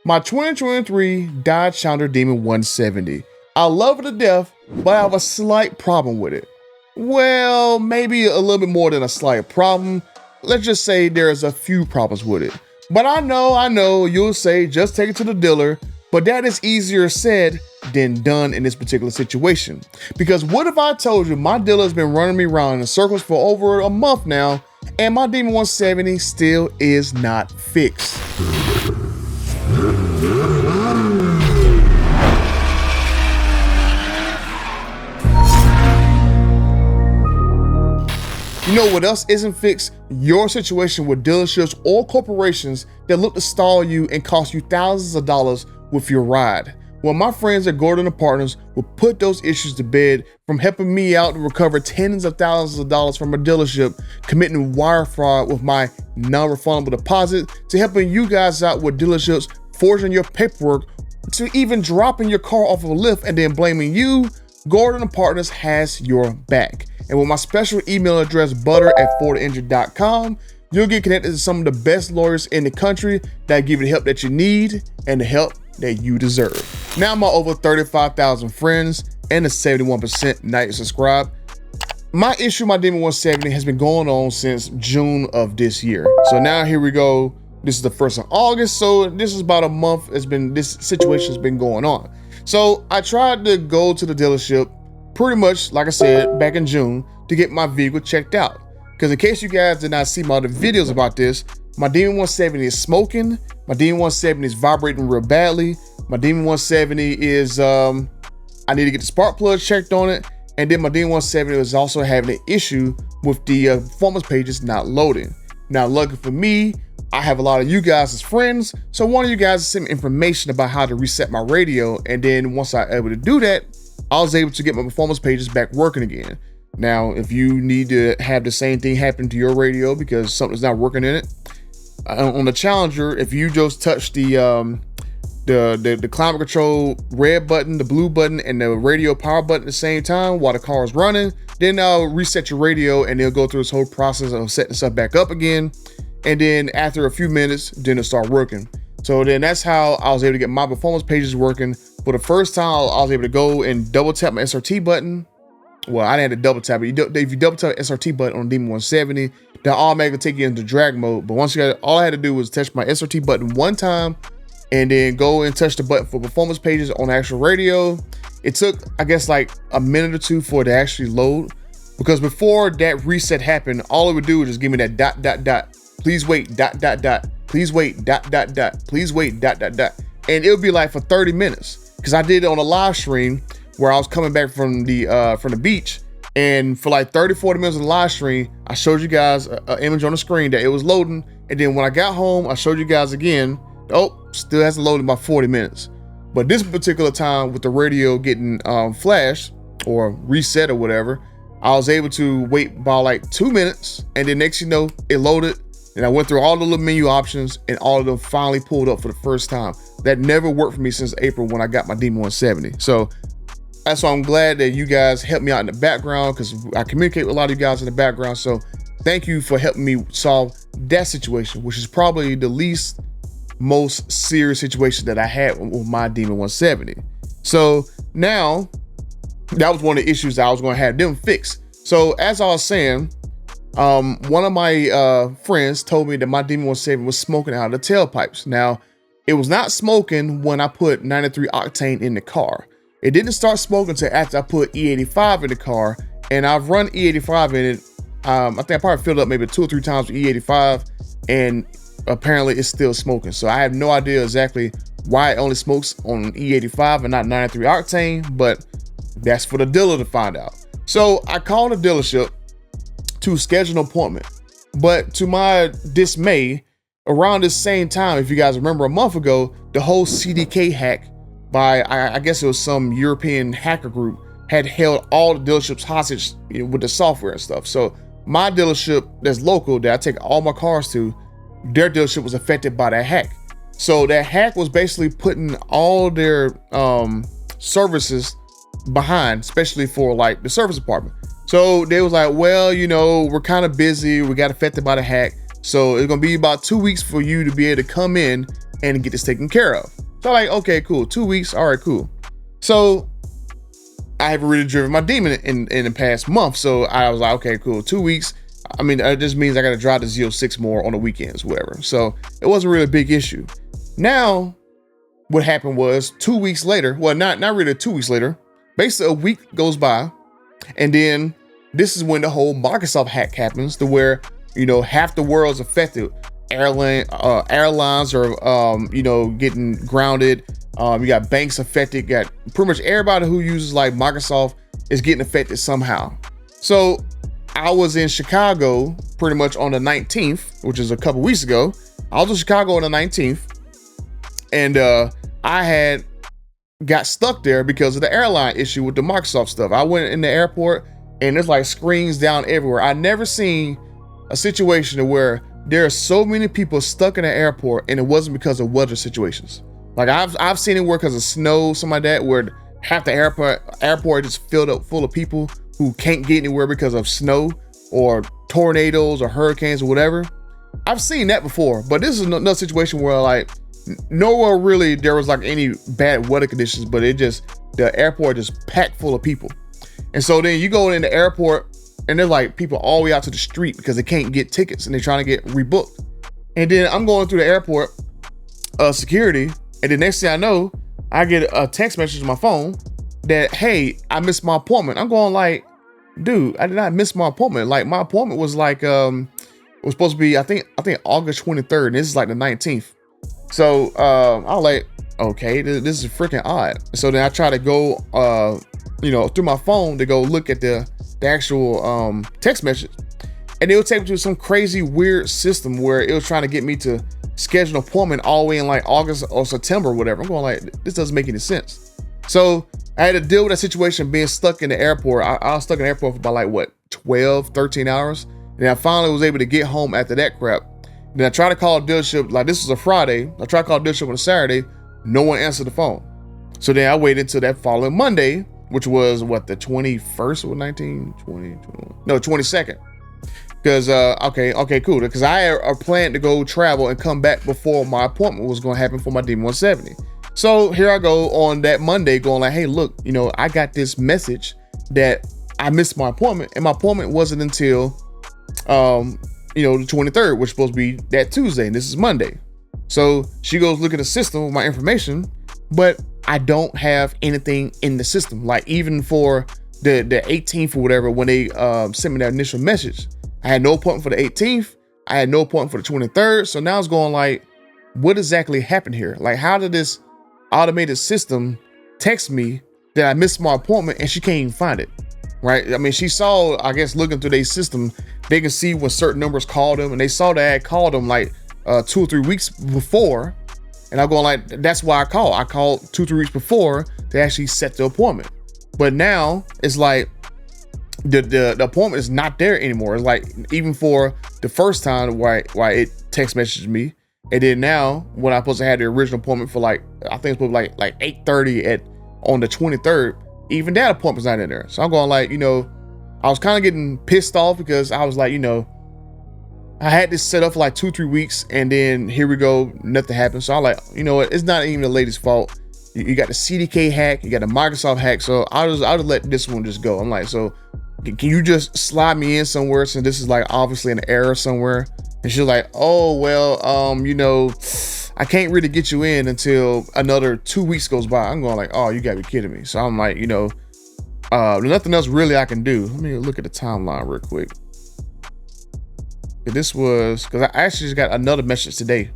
My 2023 Dodge Challenger Demon 170. I love it to death, but I have a slight problem with it. Well, maybe a little bit more than a slight problem. Let's just say there's a few problems with it. But I know, you'll say just take it to the dealer, but that is easier said than done in this particular situation. Because what if I told you my dealer has been running me around in circles for over a month now, and my Demon 170 still is not fixed? You know what else isn't fixed? Your situation with dealerships or corporations that look to stall you and cost you thousands of dollars with your ride. Well, my friends at Gordon & Partners will put those issues to bed, from helping me out to recover tens of thousands of dollars from a dealership committing wire fraud with my non-refundable deposit, to helping you guys out with dealerships forging your paperwork, to even dropping your car off of a lift and then blaming you. Gordon & Partners has your back. And with my special email address, butter@fordengine.com, you'll get connected to some of the best lawyers in the country that give you the help that you need and the help that you deserve. Now, my over 35,000 friends and the 71% not subscribed, my issue, my Demon 170, has been going on since June of this year. So now here we go. This is the 1st of August. So this is about a month. This situation has been going on. So I tried to go to the dealership pretty much, like I said, back in June to get my vehicle checked out. Because in case you guys did not see my other videos about this, my Demon 170 is smoking. My Demon 170 is vibrating real badly. My Demon 170 is, I need to get the spark plug checked on it. And then my Demon 170 is also having an issue with the performance pages not loading. Now, lucky for me, I have a lot of you guys as friends. So one of you guys sent me information about how to reset my radio. And then once I was able to do that, I was able to get my performance pages back working again. Now, if you need to have the same thing happen to your radio because something's not working in it, on the Challenger, if you just touch the climate control red button, the blue button, and the radio power button at the same time while the car is running, then I'll reset your radio and it'll go through this whole process of setting stuff back up again. And then after a few minutes, then it'll start working. So then that's how I was able to get my performance pages working. For the first time, I was able to go and double tap my SRT button. Well, I didn't have to double tap it. If you double tap the SRT button on Demon 170, then automatically take you into drag mode. But once you got it, all I had to do was touch my SRT button one time and then go and touch the button for performance pages on the actual radio. It took, I guess, like a minute or two for it to actually load. Because before that reset happened, all it would do was just give me that dot, dot, dot. Please wait, dot, dot, dot. Please wait, dot, dot, dot. Please wait, dot, dot, dot. And it would be like for 30 minutes. Because I did it on a live stream where I was coming back from the beach. And for like 30, 40 minutes of the live stream, I showed you guys an image on the screen that it was loading. And then when I got home, I showed you guys again. Oh, still hasn't loaded about 40 minutes. But this particular time with the radio getting flashed or reset or whatever, I was able to wait about like 2 minutes. And then next you know, it loaded. And I went through all the little menu options and all of them finally pulled up for the first time. That never worked for me since April when I got my Demon 170. So that's why I'm glad that you guys helped me out in the background, because I communicate with a lot of you guys in the background. So thank you for helping me solve that situation, which is probably the least most serious situation that I had with my Demon 170. So now that was one of the issues that I was going to have them fix. So as I was saying, one of my friends told me that my Demon 170 was smoking out of the tailpipes. Now, it was not smoking when I put 93 octane in the car. It didn't start smoking until after I put E85 in the car, and I've run E85 in it. I think I probably filled up maybe 2 or 3 times with E85, and apparently it's still smoking. So I have no idea exactly why it only smokes on E85 and not 93 octane, but that's for the dealer to find out. So I called the dealership to schedule an appointment, but to my dismay, around this same time, if you guys remember a month ago, the whole CDK hack by, I guess it was some European hacker group, had held all the dealerships hostage, with the software and stuff. So my dealership that's local, that I take all my cars to, their dealership was affected by that hack. So that hack was basically putting all their services behind, especially for like the service department. So they was like, well, we're kind of busy. We got affected by the hack. So it's going to be about 2 weeks for you to be able to come in and get this taken care of. So I'm like, okay, cool, 2 weeks, all right, cool. So I haven't really driven my demon in the past month, so I was like, okay, cool, 2 weeks. I mean, it just means I got to drive the Z06 more on the weekends, whatever. So it wasn't really a big issue. Now, what happened was 2 weeks later, well, not really 2 weeks later, basically a week goes by, and then this is when the whole Microsoft hack happens, to where, you know, half the world's affected. Airlines are, you know, getting grounded. You got banks affected. You got pretty much everybody who uses like Microsoft is getting affected somehow. So I was in Chicago pretty much on the 19th, which is a couple weeks ago. I was in Chicago on the 19th, and I had got stuck there because of the airline issue with the Microsoft stuff. I went in the airport and there's like screens down everywhere. I never seen a situation where there are so many people stuck in the airport and it wasn't because of weather situations. Like I've seen it where because of snow, something like that, where half the airport just filled up full of people who can't get anywhere because of snow or tornadoes or hurricanes or whatever. I've seen that before, but this is another situation where like nowhere really there was like any bad weather conditions, but the airport just packed full of people. And so then you go in the airport and there's like people all the way out to the street because they can't get tickets and they're trying to get rebooked. And then I'm going through the airport security, and the next thing I know, I get a text message on my phone that, hey, I missed my appointment. I'm going like, dude, I did not miss my appointment. Like my appointment was like, it was supposed to be, I think August 23rd, and this is like the 19th. So I was like, okay, this is freaking odd. So then I try to go, you know, through my phone to go look at the actual text message, and it would take me to some crazy weird system where it was trying to get me to schedule an appointment all the way in like August or September or whatever. I'm going like, this doesn't make any sense. So I had to deal with that situation being stuck in the airport. I was stuck in the airport for about like what, 12, 13 hours. And I finally was able to get home after that crap. Then I tried to call a dealership, like this was a Friday. I tried to call a dealership on a Saturday. No one answered the phone. So then I waited until that following Monday, which was what, the 21st or 19, 20, 21? No, 22nd. Because, okay, cool. Because I had a plan to go travel and come back before my appointment was going to happen for my D170. So here I go on that Monday going like, hey, look, you know, I got this message that I missed my appointment, and my appointment wasn't until, you know, the 23rd, which is supposed to be that Tuesday, and this is Monday. So she goes look at the system with my information, but I don't have anything in the system. Like even for the 18th or whatever, when they sent me that initial message, I had no appointment for the 18th. I had no appointment for the 23rd. So now I was going like, what exactly happened here? Like, how did this automated system text me that I missed my appointment and she can't even find it? Right? I mean, she saw, I guess, looking through their system, they can see when certain numbers called them, and they saw that I had called them like 2 or 3 weeks before. And I'm going like, that's why I called. I called 2 or 3 weeks before to actually set the appointment. But now it's like the appointment is not there anymore. It's like even for the first time why it text messaged me, and then now when I supposed to have the original appointment for like, I think it's supposed to be like 8:30 on the 23rd, even that appointment's not in there. So I'm going like, you know, I was kind of getting pissed off because I was like, you know, I had this set up for like 2 or 3 weeks, and then here we go, nothing happened. So I'm like, you know what, it's not even the lady's fault. You got the CDK hack, you got the Microsoft hack, so I'll just let this one just go. I'm like, so can you just slide me in somewhere since this is like obviously an error somewhere? And she's like, oh well, you know, I can't really get you in until another 2 weeks goes by. I'm going like, oh, you gotta be kidding me. So I'm like, you know, there's nothing else really I can do. Let me look at the timeline real quick. This was because I actually just got another message today.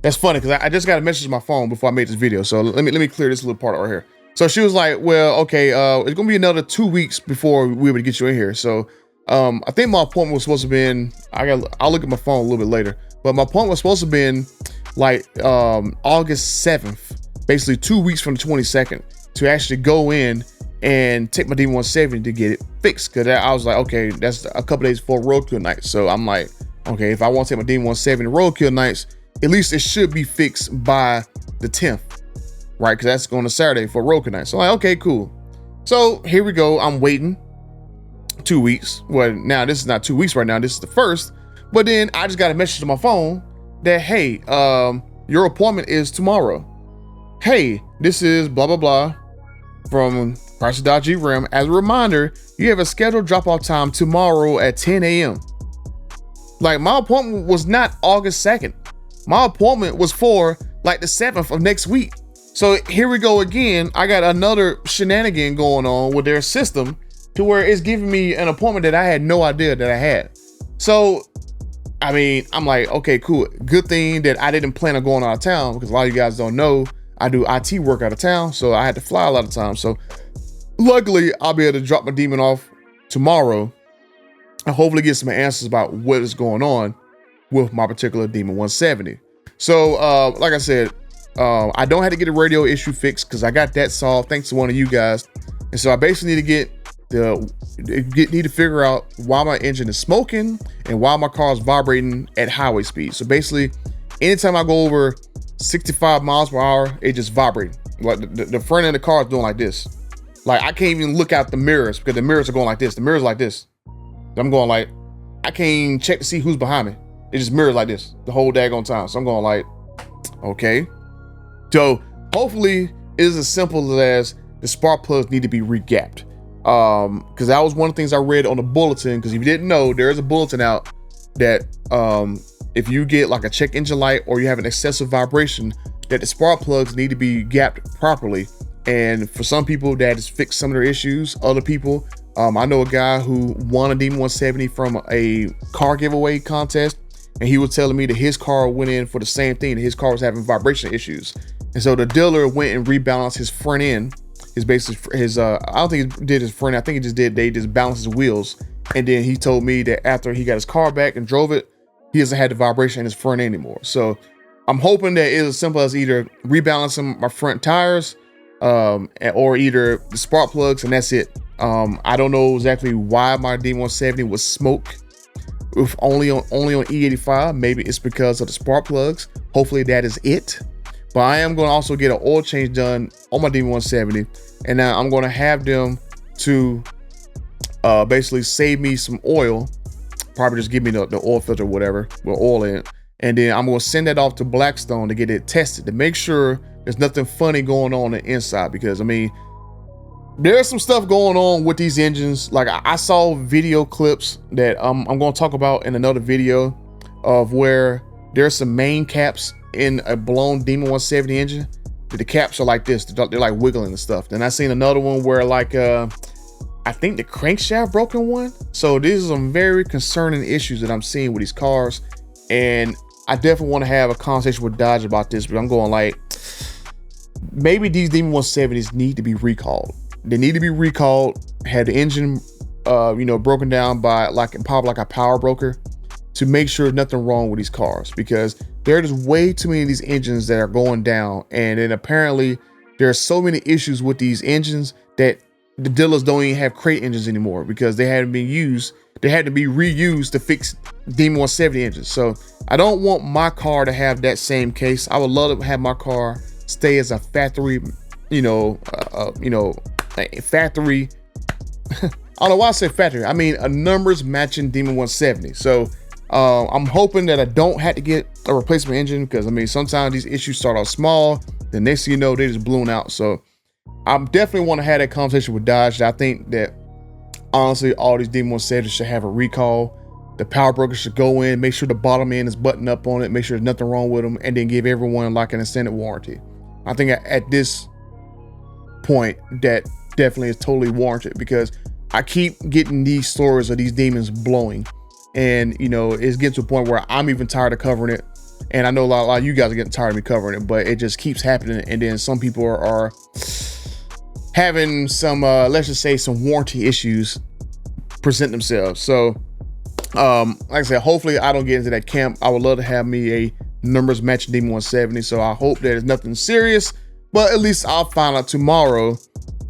That's funny because I just got a message on my phone before I made this video. So let me clear this little part right here. So she was like, well, okay, it's gonna be another 2 weeks before we able to get you in here. So I think my appointment was supposed to be in, I'll look at my phone a little bit later, but my appointment was supposed to be in like August 7th, basically 2 weeks from the 22nd, to actually go in and take my D170 to get it fixed. Cause I was like, okay, that's a couple days before roadkill night. So I'm like, okay, if I want to take my D170 to roadkill nights, at least it should be fixed by the 10th, right? Cause that's going to Saturday for roadkill night. So I'm like, okay, cool. So here we go. I'm waiting 2 weeks. Well, now this is not 2 weeks right now. This is the first, but then I just got a message on my phone that, hey, your appointment is tomorrow. Hey, this is blah, blah, blah from Chrysler Dodge Jeep Ram. As a reminder, you have a scheduled drop-off time tomorrow at 10 a.m. Like, my appointment was not August 2nd. My appointment was for like the 7th of next week. So here we go again. I got another shenanigan going on with their system to where it's giving me an appointment that I had no idea that I had. So, I mean, I'm like, okay, cool. Good thing that I didn't plan on going out of town, because a lot of you guys don't know, I do IT work out of town. So I had to fly a lot of times. So luckily I'll be able to drop my demon off tomorrow and hopefully get some answers about what is going on with my particular Demon 170. So like I said, I don't have to get a radio issue fixed because I got that solved thanks to one of you guys. And so I basically need to figure out why my engine is smoking and why my car is vibrating at highway speed. So basically, anytime I go over 65 miles per hour, it just vibrating. Like the front end of the car is doing like this. Like, I can't even look out the mirrors because the mirrors are going like this. The mirrors like this. I'm going like, I can't even check to see who's behind me. It just mirrors like this the whole daggone time. So I'm going like, okay. So hopefully it is as simple as the spark plugs need to be regapped. Because that was one of the things I read on the bulletin. Because if you didn't know, there is a bulletin out that if you get like a check engine light or you have an excessive vibration, that the spark plugs need to be gapped properly. And for some people, that has fixed some of their issues. Other people, I know a guy who won a Demon 170 from a car giveaway contest, and he was telling me that his car went in for the same thing. That his car was having vibration issues, and so the dealer went and rebalanced his front end. His basically his I don't think he did his front end. I think he just did. They just balanced his wheels, and then he told me that after he got his car back and drove it, he doesn't have the vibration in his front end anymore. So I'm hoping that it's as simple as either rebalancing my front tires, or either the spark plugs, and that's it. I don't know exactly why my D170 was smoke with only on E85. Maybe it's because of the spark plugs. Hopefully that is it. But I am going to also get an oil change done on my D170, and now I'm going to have them to basically save me some oil. Probably just give me the oil filter or whatever with oil in it, and then I'm going to send that off to Blackstone to get it tested to make sure there's nothing funny going on the inside. Because I mean, there's some stuff going on with these engines. Like, I saw video clips that I'm going to talk about in another video of where there's some main caps in a blown Demon 170 engine. The caps are like this. They're like wiggling and stuff. Then I seen another one where like I think the crankshaft broken one. So these are some very concerning issues that I'm seeing with these cars, and I definitely want to have a conversation with Dodge about this. But I'm going like, maybe these Demon 170s need to be recalled. They need to be recalled, had the engine broken down by probably like a power broker, to make sure nothing wrong with these cars, because there's way too many of these engines that are going down. And then apparently there are so many issues with these engines that the dealers don't even have crate engines anymore because they hadn't been used. They had to be reused to fix Demon 170 engines. So I don't want my car to have that same case. I would love to have my car stay as a factory, factory. I don't know why I say factory. I mean a numbers matching Demon 170. So I'm hoping that I don't have to get a replacement engine, because I mean, sometimes these issues start off small, the next thing you know, they just blown out. So I'm definitely want to have that conversation with Dodge. I think that honestly, all these Demon 170s should have a recall. The power broker should go in, make sure the bottom end is buttoned up on it, make sure there's nothing wrong with them, and then give everyone like an extended warranty. I think at this point, that definitely is totally warranted, because I keep getting these stories of these demons blowing. And it's getting to a point where I'm even tired of covering it, and I know a lot of you guys are getting tired of me covering it, but it just keeps happening. And then some people are having some let's just say some warranty issues present themselves. So like I said, hopefully I don't get into that camp. I would love to have me a numbers matching Demon 170. So I hope there's nothing serious, but at least I'll find out tomorrow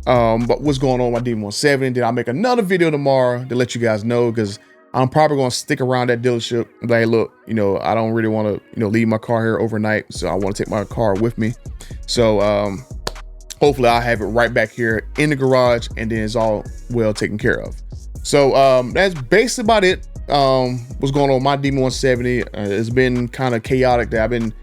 but what's going on with my Demon 170. Then I'll make another video tomorrow to let you guys know, because I'm probably going to stick around that dealership. Like, look, I don't really want to, leave my car here overnight. So I want to take my car with me. So hopefully I'll have it right back here in the garage, and then it's all well taken care of. So that's basically about it. What's going on with my Demon 170. It's been kind of chaotic that I've been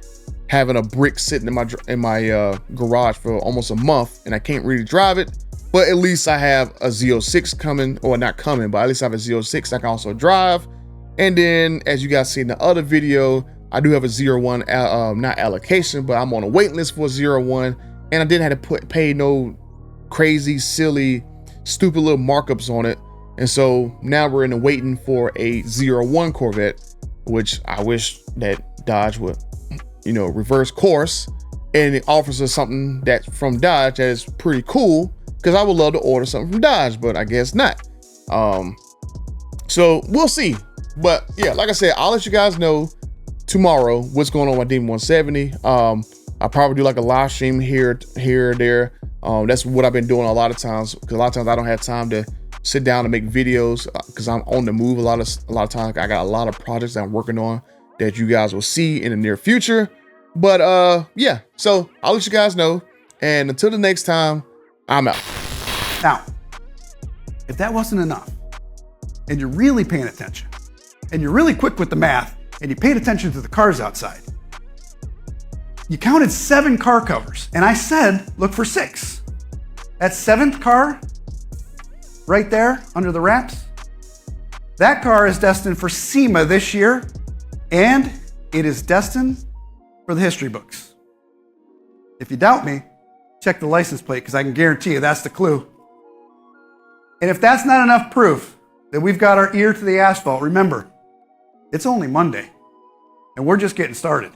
having a brick sitting in my garage for almost a month, and I can't really drive it. But at least I have a Z06 coming, or not coming, but at least I have a Z06 I can also drive. And then, as you guys see in the other video, I do have a 01, not allocation, but I'm on a waiting list for a 01, and I didn't have to pay no crazy, silly, stupid little markups on it. And so now we're in the waiting for a 01 Corvette, which I wish that Dodge would, you know, reverse course and it offers us something that from Dodge that is pretty cool, because I would love to order something from Dodge, but I guess not. So we'll see. But yeah, like I said, I'll let you guys know tomorrow what's going on with my D170. I'll probably do like a live stream here or there. That's what I've been doing a lot of times, because a lot of times I don't have time to sit down and make videos because I'm on the move a lot of times. I got a lot of projects that I'm working on that you guys will see in the near future. But yeah, so I'll let you guys know. And until the next time, I'm out. Now, if that wasn't enough, and you're really paying attention, and you're really quick with the math, and you paid attention to the cars outside, you counted 7 car covers, and I said, look for 6. That 7th car, right there under the wraps, that car is destined for SEMA this year, and it is destined for the history books. If you doubt me, check the license plate, because I can guarantee you that's the clue. And if that's not enough proof that we've got our ear to the asphalt, remember, it's only Monday, and we're just getting started.